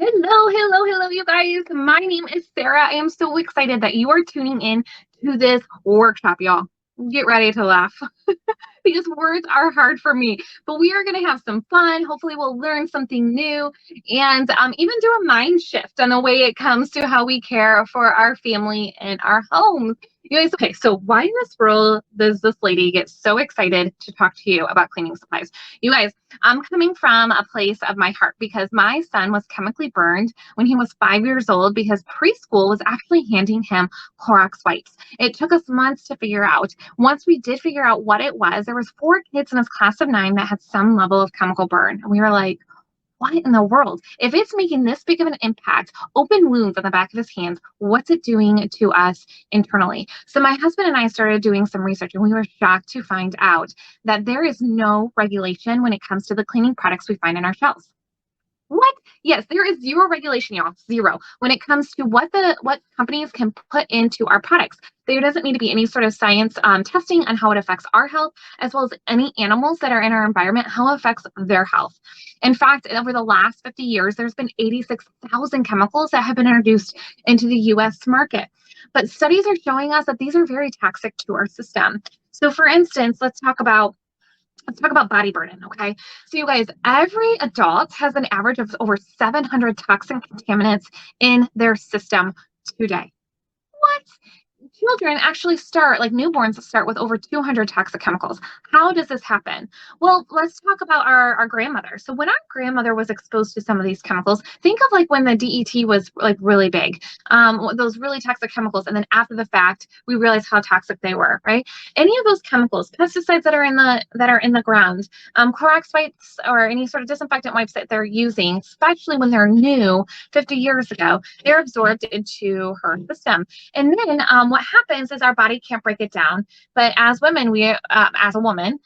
Hello, you guys. My name is Sarah. I am so excited that you are tuning in to this workshop, y'all. Get ready to laugh because words are hard for me, but we are going to have some fun. Hopefully, we'll learn something new and even do a mind shift on the way it comes to how we care for our family and our homes. You guys, okay, so why in this world does this lady get so excited to talk to you about cleaning supplies? You guys, I'm coming from a place of my heart because my son was chemically burned when he was 5 years old because preschool was actually handing him Clorox wipes. It took us months to figure out. Once we did figure out what it was, there was 4 kids in his class of 9 that had some level of chemical burn. And we were like, what in the world? If it's making this big of an impact, open wounds on the back of his hands, what's it doing to us internally? So my husband and I started doing some research and we were shocked to find out that there is no regulation when it comes to the cleaning products we find in our shelves. What? Yes, there is zero regulation, y'all. Zero. When it comes to what companies can put into our products. There doesn't need to be any sort of science testing on how it affects our health, as well as any animals that are in our environment, how it affects their health. In fact, over the last 50 years, there's been 86,000 chemicals that have been introduced into the US market. But studies are showing us that these are very toxic to our system. So for instance, let's talk about body burden, okay? So you guys, every adult has an average of over 700 toxic contaminants in their system today. What? Children actually like newborns start with over 200 toxic chemicals. How does this happen? Well, let's talk about our grandmother. So when our grandmother was exposed to some of these chemicals, think of like when the DET was like really big, those really toxic chemicals. And then after the fact, we realized how toxic they were, right? Any of those chemicals, pesticides that are in the ground, Clorox wipes or any sort of disinfectant wipes that they're using, especially when they're new 50 years ago, they're absorbed into her system. And then what happens is our body can't break it down. But as women, as a woman,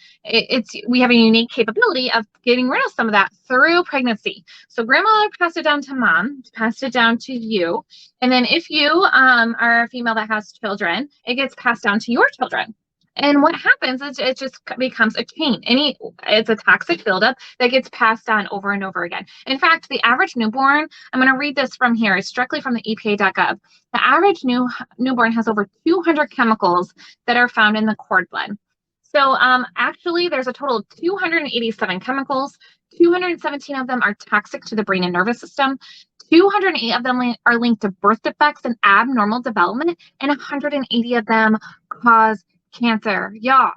we have a unique capability of getting rid of some of that through pregnancy. So grandmother passed it down to mom, passed it down to you. And then if you are a female that has children, it gets passed down to your children. And what happens is it just becomes a chain. It's a toxic buildup that gets passed on over and over again. In fact, the average newborn, I'm going to read this from here, it's directly from the EPA.gov. The average newborn has over 200 chemicals that are found in the cord blood. So actually, there's a total of 287 chemicals. 217 of them are toxic to the brain and nervous system. 208 of them are linked to birth defects and abnormal development, and 180 of them cause cancer. Y'all,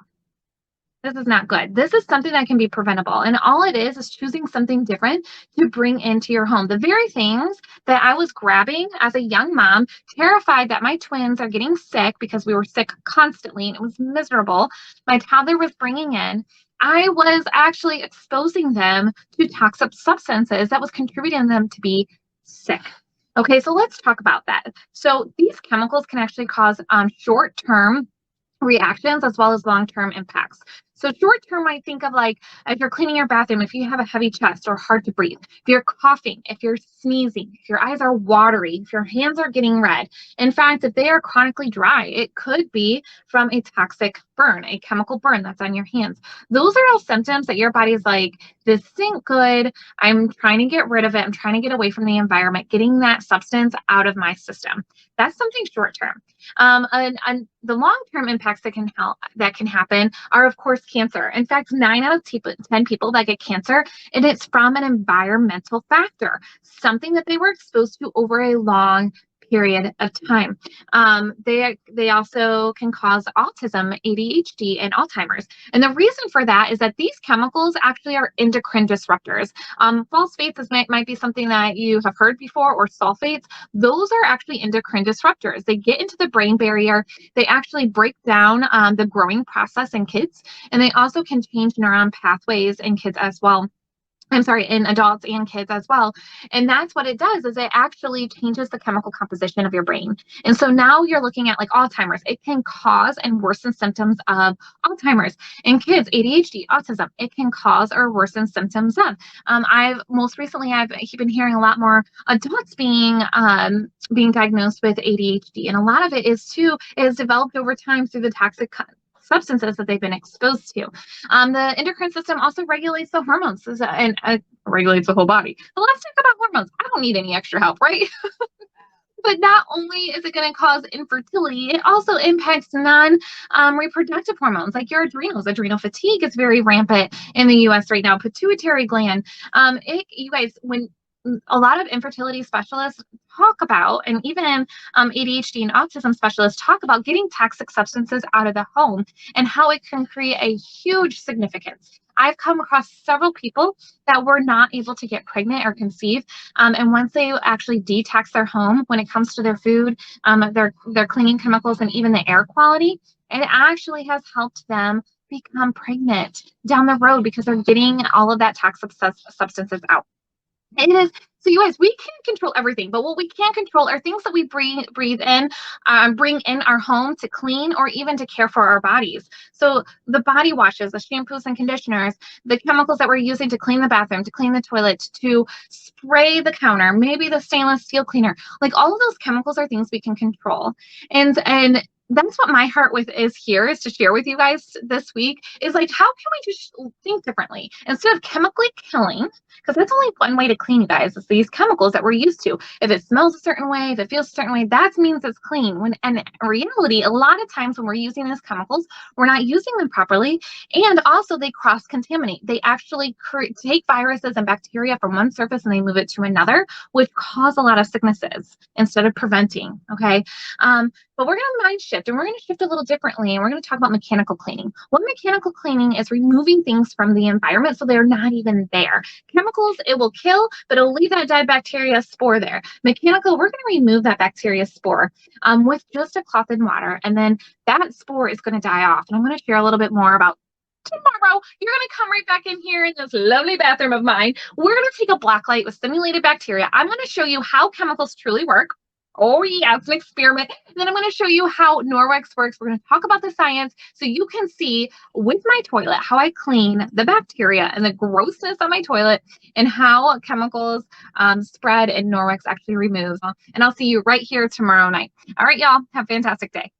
this is not good. This is something that can be preventable. And all it is choosing something different to bring into your home. The very things that I was grabbing as a young mom, terrified that my twins are getting sick because we were sick constantly and it was miserable. My toddler was bringing in. I was actually exposing them to toxic substances that was contributing them to be sick. Okay, so let's talk about that. So these chemicals can actually cause short-term reactions as well as long-term impacts. So short-term, I think of like if you're cleaning your bathroom, if you have a heavy chest or hard to breathe, if you're coughing, if you're sneezing, if your eyes are watery, if your hands are getting red. In fact, if they are chronically dry, it could be from a toxic burn, a chemical burn that's on your hands. Those are all symptoms that your body's like, this isn't good. I'm trying to get rid of it. I'm trying to get away from the environment, getting that substance out of my system. That's something short-term. And the long-term impacts that can happen are, of course, cancer. In fact, 9 out of 10 people that get cancer, and it's from an environmental factor, something that they were exposed to over a long period of time. They also can cause autism, ADHD, and Alzheimer's. And the reason for that is that these chemicals actually are endocrine disruptors. Phosphates might be something that you have heard before, or sulfates. Those are actually endocrine disruptors. They get into the brain barrier. They actually break down the growing process in kids, and they also can change neuron pathways in kids as well. I'm sorry, in adults and kids as well. And that's what it does, is it actually changes the chemical composition of your brain. And so now you're looking at like Alzheimer's. It can cause and worsen symptoms of Alzheimer's. In kids, ADHD, autism, it can cause or worsen symptoms of. I've been hearing a lot more adults being diagnosed with ADHD. And a lot of it is developed over time through the toxic substances that they've been exposed to. The endocrine system also regulates the hormones and regulates the whole body. But let's talk about hormones. I don't need any extra help, right? But not only is it going to cause infertility, it also impacts non-reproductive hormones like your adrenals. Adrenal fatigue is very rampant in the US right now. Pituitary gland. You guys, when a lot of infertility specialists talk about, and even ADHD and autism specialists talk about getting toxic substances out of the home and how it can create a huge significance. I've come across several people that were not able to get pregnant or conceive. And once they actually detox their home when it comes to their food, their cleaning chemicals, and even the air quality, it actually has helped them become pregnant down the road because they're getting all of that toxic substances out. It is. So you guys, we can't control everything, but what we can control are things that we breathe in, bring in our home to clean or even to care for our bodies. So the body washes, the shampoos and conditioners, the chemicals that we're using to clean the bathroom, to clean the toilet, to spray the counter, maybe the stainless steel cleaner, like all of those chemicals are things we can control. And that's what my heart with is here is to share with you guys this week is like, how can we just think differently instead of chemically killing? Because that's only one way to clean, you guys, is these chemicals that we're used to. If it smells a certain way, if it feels a certain way, that means it's clean. And in reality, a lot of times when we're using these chemicals, we're not using them properly. And also they cross-contaminate. They actually take viruses and bacteria from one surface and they move it to another, which cause a lot of sicknesses instead of preventing, okay? But we're going to mind shift, and we're going to shift a little differently, and we're going to talk about mechanical cleaning. What mechanical cleaning is removing things from the environment so they're not even there. Chemicals, it will kill, but it'll leave that dead bacteria spore there. Mechanical, we're going to remove that bacteria spore with just a cloth and water, and then that spore is going to die off. And I'm going to share a little bit more about tomorrow. You're going to come right back in here in this lovely bathroom of mine. We're going to take a black light with stimulated bacteria. I'm going to show you how chemicals truly work. Oh yeah, it's an experiment. And then I'm going to show you how Norwex works. We're going to talk about the science so you can see with my toilet how I clean the bacteria and the grossness of my toilet and how chemicals spread and Norwex actually removes. And I'll see you right here tomorrow night. All right, y'all, have a fantastic day.